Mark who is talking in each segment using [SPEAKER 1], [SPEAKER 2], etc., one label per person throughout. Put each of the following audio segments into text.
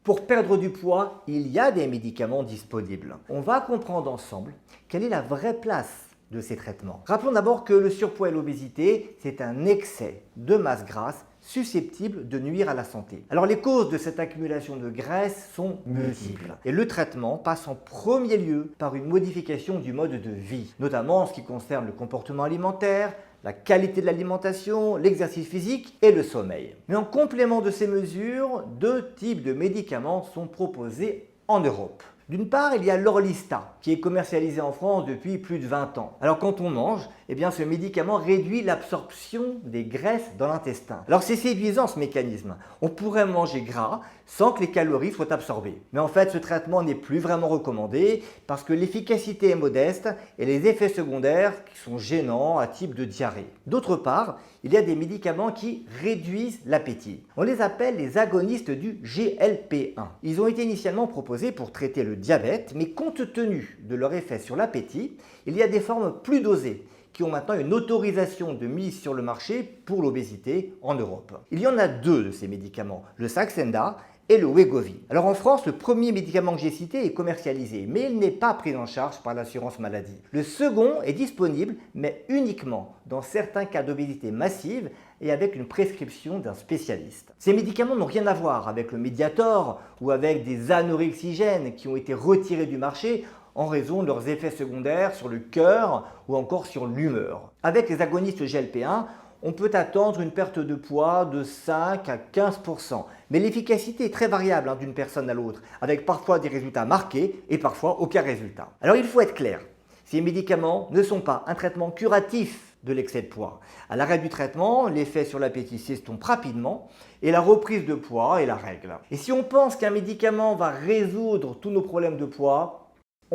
[SPEAKER 1] Pour perdre du poids, il y a des médicaments disponibles. On va comprendre ensemble quelle est la vraie place de ces traitements. Rappelons d'abord que le surpoids et l'obésité, c'est un excès de masse grasse susceptible de nuire à la santé. Alors les causes de cette accumulation de graisse sont multiples et le traitement passe en premier lieu par une modification du mode de vie, notamment en ce qui concerne le comportement alimentaire, la qualité de l'alimentation, l'exercice physique et le sommeil. Mais en complément de ces mesures, deux types de médicaments sont proposés en Europe. D'une part, il y a l'Orlistat, qui est commercialisé en France depuis plus de 20 ans. Alors quand on mange, ce médicament réduit l'absorption des graisses dans l'intestin. Alors c'est séduisant ce mécanisme. On pourrait manger gras sans que les calories soient absorbées. Mais en fait, ce traitement n'est plus vraiment recommandé parce que l'efficacité est modeste et les effets secondaires qui sont gênants à type de diarrhée. D'autre part, il y a des médicaments qui réduisent l'appétit. On les appelle les agonistes du GLP-1. Ils ont été initialement proposés pour traiter le diabète, mais compte tenu de leur effet sur l'appétit, il y a des formes plus dosées qui ont maintenant une autorisation de mise sur le marché pour l'obésité en Europe. Il y en a deux de ces médicaments, le Saxenda et le Wegovy. Alors en France, le premier médicament que j'ai cité est commercialisé, mais il n'est pas pris en charge par l'assurance maladie. Le second est disponible, mais uniquement dans certains cas d'obésité massive et avec une prescription d'un spécialiste. Ces médicaments n'ont rien à voir avec le Mediator ou avec des anorexigènes qui ont été retirés du marché en raison de leurs effets secondaires sur le cœur ou encore sur l'humeur. Avec les agonistes GLP-1, on peut attendre une perte de poids de 5 à 15%. Mais l'efficacité est très variable d'une personne à l'autre, avec parfois des résultats marqués et parfois aucun résultat. Alors il faut être clair, ces médicaments ne sont pas un traitement curatif de l'excès de poids. À l'arrêt du traitement, l'effet sur l'appétit s'estompe rapidement et la reprise de poids est la règle. Et si on pense qu'un médicament va résoudre tous nos problèmes de poids,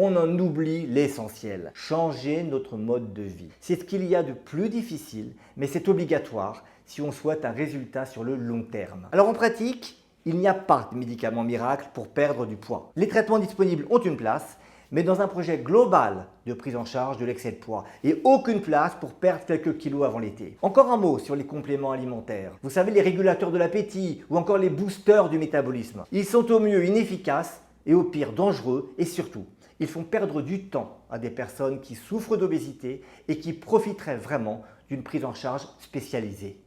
[SPEAKER 1] on en oublie l'essentiel, changer notre mode de vie. C'est ce qu'il y a de plus difficile, mais c'est obligatoire si on souhaite un résultat sur le long terme. Alors en pratique, il n'y a pas de médicament miracle pour perdre du poids. Les traitements disponibles ont une place, mais dans un projet global de prise en charge de l'excès de poids et aucune place pour perdre quelques kilos avant l'été. Encore un mot sur les compléments alimentaires. Vous savez, les régulateurs de l'appétit ou encore les boosters du métabolisme. Ils sont au mieux inefficaces et au pire dangereux et surtout, ils font perdre du temps à des personnes qui souffrent d'obésité et qui profiteraient vraiment d'une prise en charge spécialisée.